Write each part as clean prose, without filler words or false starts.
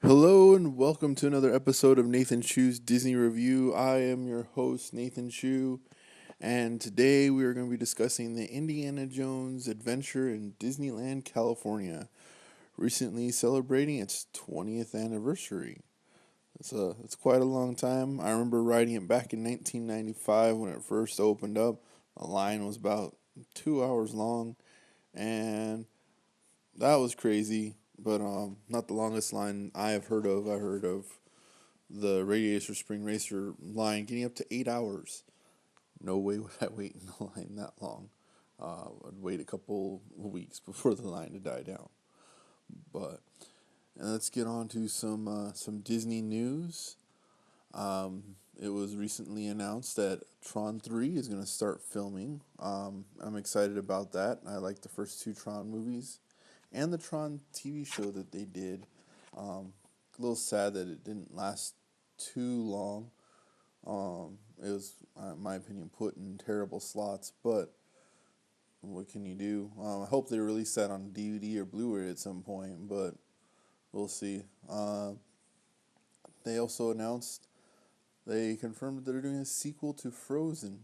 Hello and welcome to another episode of Nathanchu's Disney Review. I am your host, Nathanchu, and today we are going to be discussing the Indiana Jones Adventure in Disneyland California, recently celebrating its 20th anniversary. It's quite a long time. I remember riding it back in 1995 when it first opened up. The line was about 2 hours long, and that was crazy. But not the longest line I have heard of. I heard of the Radiator Spring Racer line getting up to 8 hours. No way would I wait in the line that long. I'd wait a couple weeks before the line to die down. But let's get on to some Disney news. It was recently announced that Tron 3 is going to start filming. I'm excited about that. I like the first two Tron movies and the Tron TV show that they did. A little sad that it didn't last too long. It was, in my opinion, put in terrible slots, but what can you do? I hope they release that on DVD or Blu-ray at some point, but we'll see. They also announced, they confirmed that they're doing a sequel to Frozen.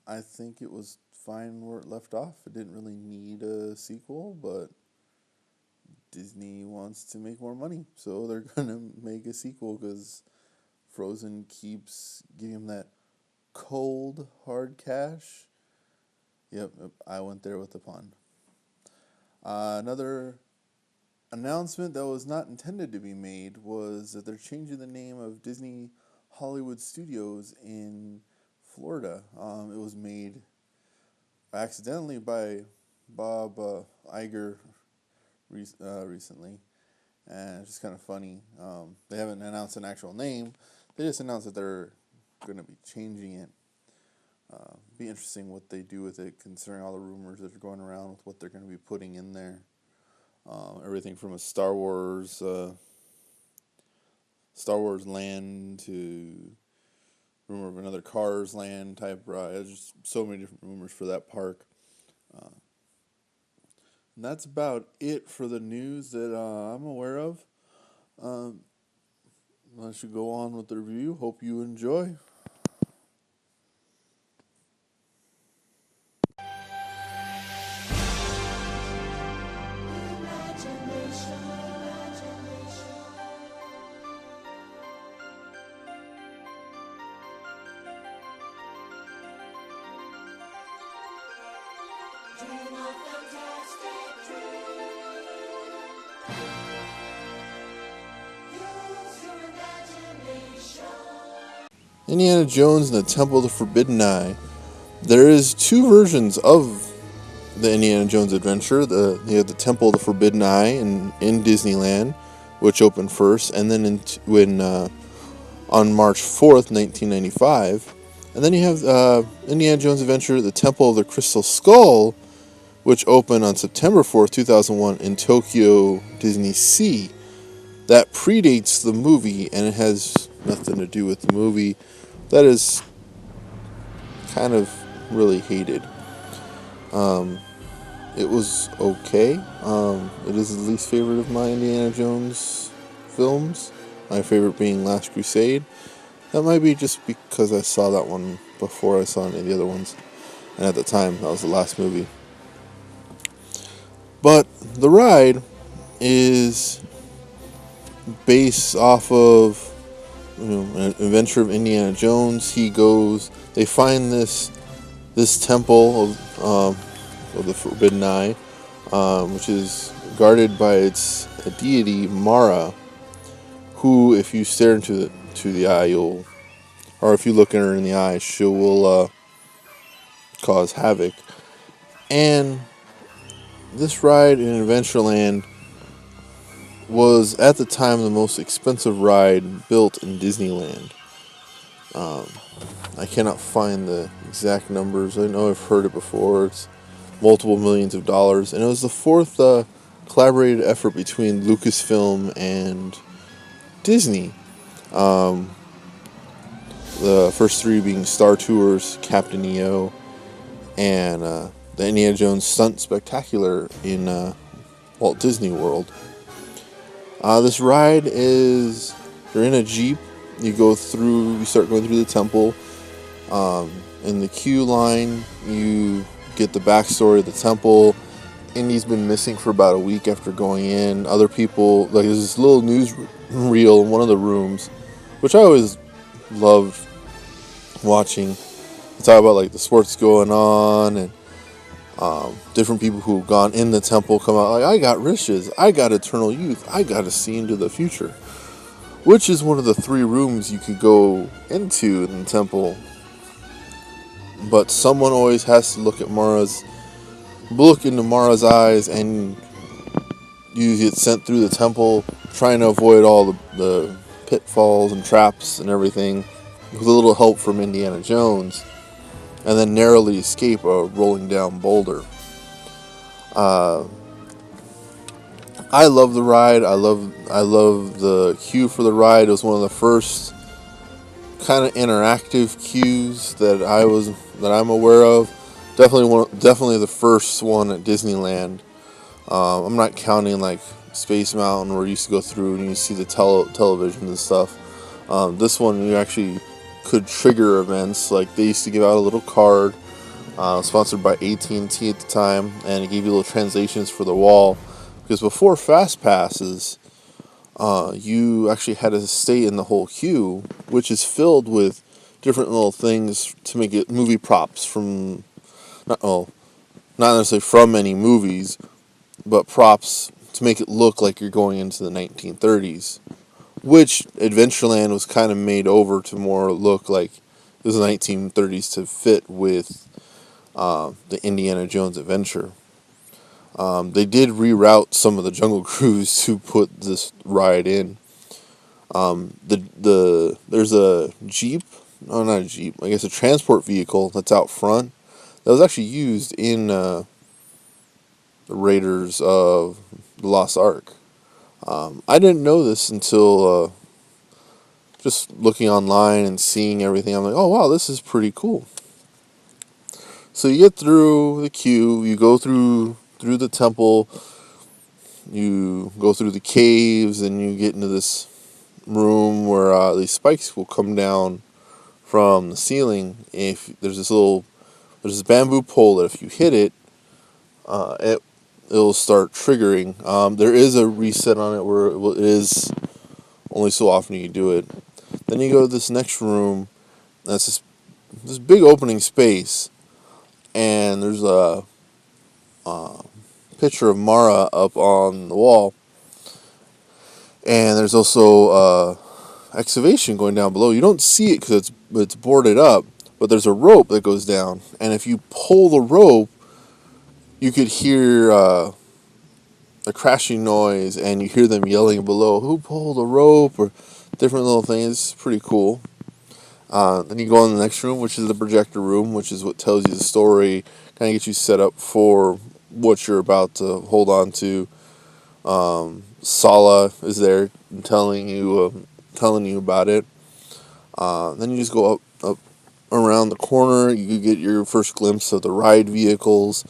I think it was fine where it left off. It didn't really need a sequel, but Disney wants to make more money, so they're going to make a sequel because Frozen keeps giving them that cold, hard cash. Yep, I went there with the pun. Another announcement that was not intended to be made was that they're changing the name of Disney Hollywood Studios in Florida. It was made accidentally by Bob Iger recently, and it's just kind of funny. They haven't announced an actual name. They just announced that they're going to be changing it. Be interesting what they do with it, considering all the rumors that are going around with what they're going to be putting in there. Everything from a Star Wars land to rumor of another Cars land type ride. There's just so many different rumors for that park. And that's about it for the news that I'm aware of. I should go on with the review. Hope you enjoy. Indiana Jones and the Temple of the Forbidden Eye. There is two versions of the Indiana Jones adventure. You have the Temple of the Forbidden Eye in Disneyland, which opened first, and then on March 4th, 1995. And then you have Indiana Jones Adventure, the Temple of the Crystal Skull, which opened on September 4th, 2001 in Tokyo Disney Sea. That predates the movie, and it has nothing to do with the movie. That is kind of really hated. It was okay. It is the least favorite of my Indiana Jones films. My favorite being Last Crusade. That might be just because I saw that one before I saw any of the other ones. And at the time, that was the last movie. But the ride is based off of an adventure of Indiana Jones. They find this temple of the Forbidden Eye, which is guarded by its deity Mara, who, if you stare into the eye, or if you look at her in the eye, she will cause havoc. And this ride in Adventureland was at the time the most expensive ride built in Disneyland. I cannot find the exact numbers. I know I've heard it before. It's multiple millions of dollars, and it was the fourth collaborated effort between Lucasfilm and Disney. The first three being Star Tours, Captain EO, and the Indiana Jones Stunt Spectacular in Walt Disney World. This ride is, you're in a Jeep. You start going through the temple. In the queue line, you get the backstory of the temple. Indy's been missing for about a week after going in. Other people, like, there's this little news reel in one of the rooms, which I always loved watching. They talk about, like, the sports going on, and different people who've gone in the temple come out like, I got riches, I got eternal youth, I got to see into the future, which is one of the 3 rooms you could go into in the temple. But someone always has to look into Mara's eyes, and you get sent through the temple trying to avoid all the pitfalls and traps and everything with a little help from Indiana Jones, and then narrowly escape a rolling down boulder. Uh, I love the ride. I love the queue for the ride. It was one of the first kind of interactive queues that I'm aware of. Definitely the first one at Disneyland. I'm not counting like Space Mountain, where you used to go through and you see the television and stuff. This one, you actually could trigger events. Like, they used to give out a little card, sponsored by AT&T at the time, and it gave you little translations for the wall. Because before Fast Passes, you actually had to stay in the whole queue, which is filled with different little things to make it movie props from, not necessarily from any movies, but props to make it look like you're going into the 1930s, which Adventureland was kind of made over to more look like it was the 1930s to fit with the Indiana Jones adventure. They did reroute some of the Jungle Cruise to put this ride in. There's a Jeep, no, not a Jeep, I guess a transport vehicle that's out front that was actually used in the Raiders of the Lost Ark. I didn't know this until just looking online and seeing everything. I'm like, oh wow, this is pretty cool. So you get through the queue, you go through the temple, you go through the caves, and you get into this room where these spikes will come down from the ceiling. If there's this bamboo pole that if you hit it, it'll start triggering. There is a reset on it where it is only so often you can do it. Then you go to this next room. That's this big opening space, and there's a picture of Mara up on the wall, and there's also excavation going down below. You don't see it because it's boarded up, but there's a rope that goes down, and if you pull the rope, you could hear a crashing noise, and you hear them yelling below, "Who pulled the rope?" or different little things. It's pretty cool. Then you go in the next room, which is the projector room, which is what tells you the story, kind of gets you set up for what you're about to hold on to. Sala is there telling you about it. Then you just go up around the corner. You get your first glimpse of the ride vehicles,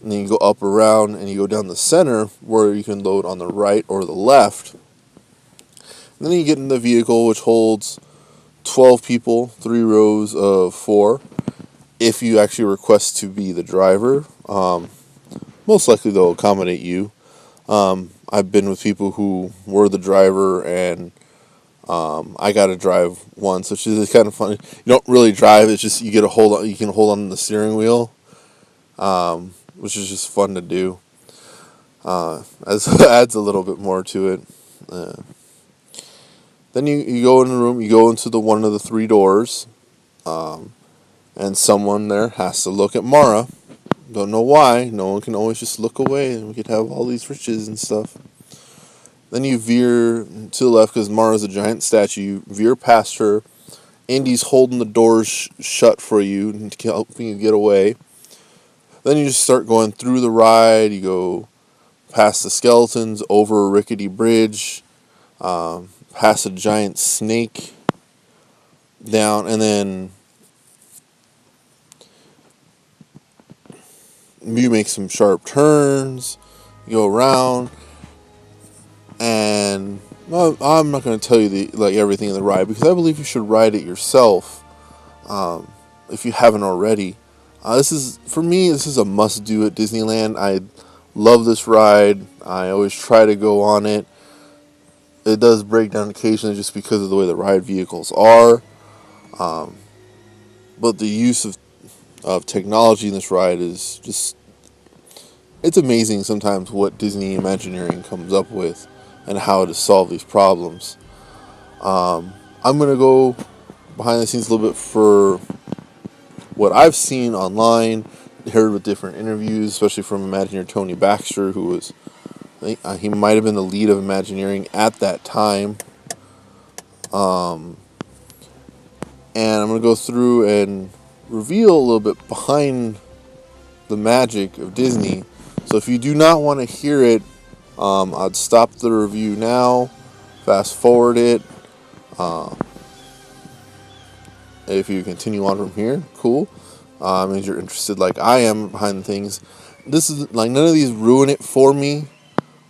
and then you go up around and you go down the center where you can load on the right or the left. And then you get in the vehicle, which holds 12 people, 3 rows of 4. If you actually request to be the driver, most likely they'll accommodate you. I've been with people who were the driver, and I got to drive once, which is kind of funny. You don't really drive; it's just you get a hold on. You can hold on to the steering wheel, which is just fun to do. Adds a little bit more to it. Then you go in the room. You go into one of the 3 doors, and someone there has to look at Mara. Don't know why. No one can always just look away, and we could have all these riches and stuff. Then you veer to the left because Mara's a giant statue. You veer past her. Indy's holding the doors shut for you and helping you get away. Then you just start going through the ride. You go past the skeletons, over a rickety bridge, past a giant snake, down, and then you make some sharp turns. You go around. And well, I'm not going to tell you everything in the ride, because I believe you should ride it yourself, if you haven't already. This is a must do at Disneyland. I love this ride. I always try to go on it. It does break down occasionally just because of the way the ride vehicles are. But the use of technology in this ride is just, it's amazing sometimes what Disney Imagineering comes up with and how to solve these problems. I'm going to go behind the scenes a little bit for what I've seen online, heard with different interviews, especially from Imagineer Tony Baxter, who was, I think, he might have been the lead of Imagineering at that time. And I'm going to go through and reveal a little bit behind the magic of Disney. So if you do not want to hear it, I'd stop the review now, fast forward it. If you continue on from here, cool. Means you're interested like I am behind the things. This is like, none of these ruin it for me.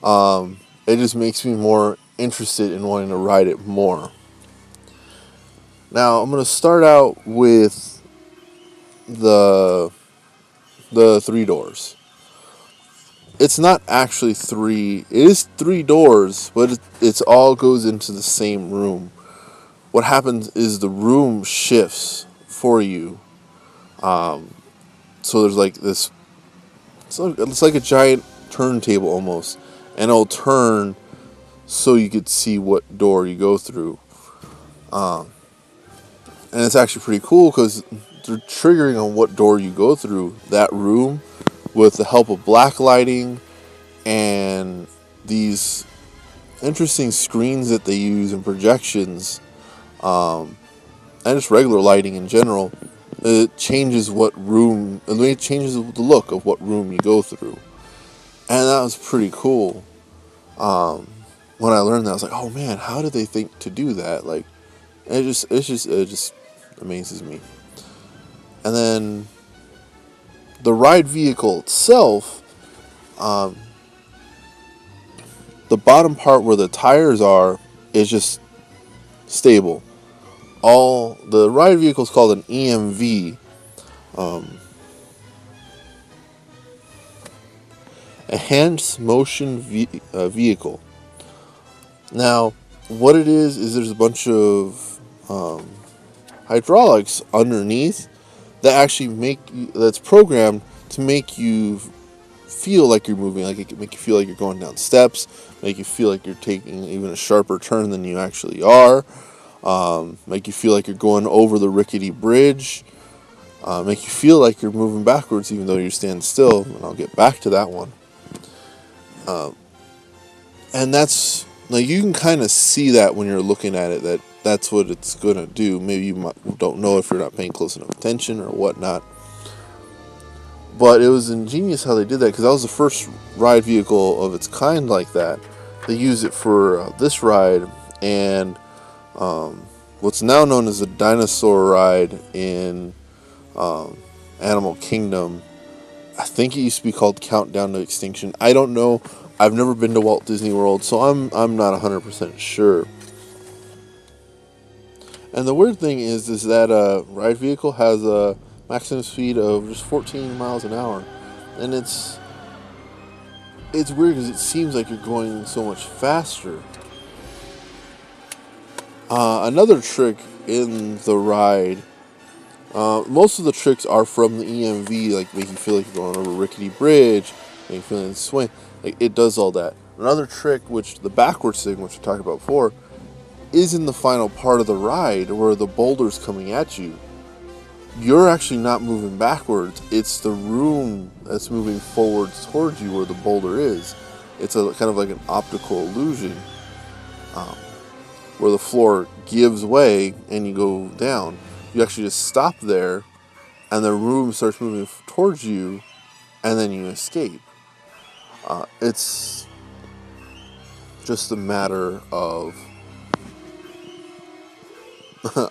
It just makes me more interested in wanting to ride it more. Now I'm going to start out with the three doors. It's not actually three. It is three doors, but it's all goes into the same room. What happens is the room shifts for you. So there's like this. It's like a giant turntable almost, and it'll turn so you could see what door you go through. And it's actually pretty cool because they're triggering on what door you go through that room with the help of black lighting and these interesting screens that they use and projections, and just regular lighting in general. It changes what room, it changes the look of what room you go through, and that was pretty cool. When I learned that, I was like, "Oh man, how did they think to do that?" Like, it just amazes me. And then the ride vehicle itself, the bottom part where the tires are is just stable. All the ride vehicle is called an EMV, enhanced motion vehicle. Now, what it is there's a bunch of hydraulics underneath that actually that's programmed to make you feel like you're moving, like it can make you feel like you're going down steps, make you feel like you're taking even a sharper turn than you actually are, make you feel like you're going over the rickety bridge, make you feel like you're moving backwards even though you're standing still, and I'll get back to that one. And that's, like, you can kind of see that when you're looking at it, that's what it's going to do. Maybe you don't know if you're not paying close enough attention or whatnot. But it was ingenious how they did that, because that was the first ride vehicle of its kind like that. They used it for this ride and what's now known as the dinosaur ride in Animal Kingdom. I think it used to be called Countdown to Extinction. I don't know. I've never been to Walt Disney World, so I'm not 100% sure. And the weird thing is that ride vehicle has a maximum speed of just 14 miles an hour, and it's weird because it seems like you're going so much faster. Another trick in the ride. Most of the tricks are from the EMV, like make you feel like you're going over a rickety bridge, make you feel like it's swing. Like, it does all that. Another trick, which the backwards thing, which we talked about before, is in the final part of the ride where the boulder's coming at you. You're actually not moving backwards. It's the room that's moving forwards towards you where the boulder is. It's a kind of like an optical illusion, where the floor gives way and you go down. You actually just stop there, and the room starts moving towards you, and then you escape. It's just a matter of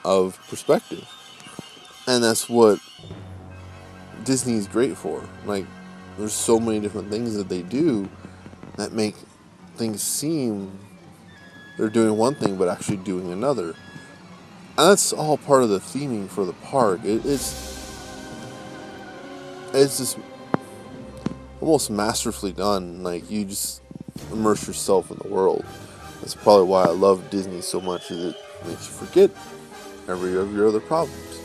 of perspective, and that's what Disney's great for. Like, there's so many different things that they do that make things seem they're doing one thing but actually doing another. And that's all part of the theming for the park. It's just almost masterfully done. Like, you just immerse yourself in the world. That's probably why I love Disney so much, is it makes you forget every of your other problems.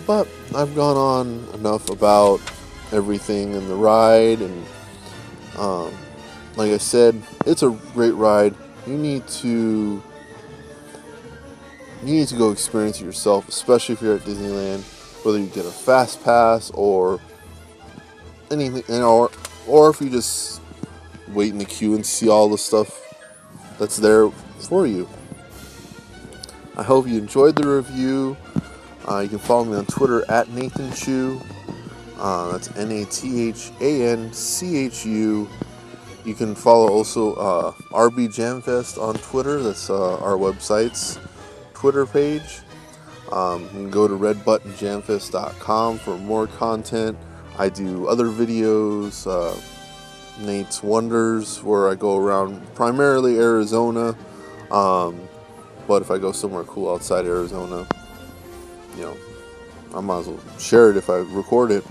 But I've gone on enough about everything in the ride, and um, like I said, it's a great ride. You need to go experience it yourself, especially if you're at Disneyland. Whether you get a fast pass or anything, or if you just wait in the queue and see all the stuff that's there for you. I hope you enjoyed the review. You can follow me on Twitter at Nathanchu. That's Nathanchu. You can follow also RB Jamfest on Twitter. That's our website's Twitter page. You can go to redbuttonjamfest.com for more content. I do other videos, Nate's Wonders, where I go around primarily Arizona. But if I go somewhere cool outside Arizona, you know, I might as well share it if I record it.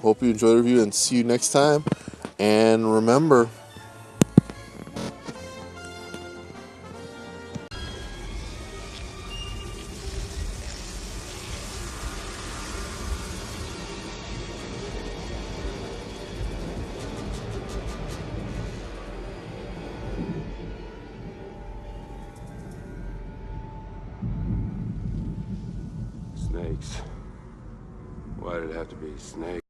Hope you enjoy the review, and see you next time. And remember, Snakes. Why did it have to be snakes?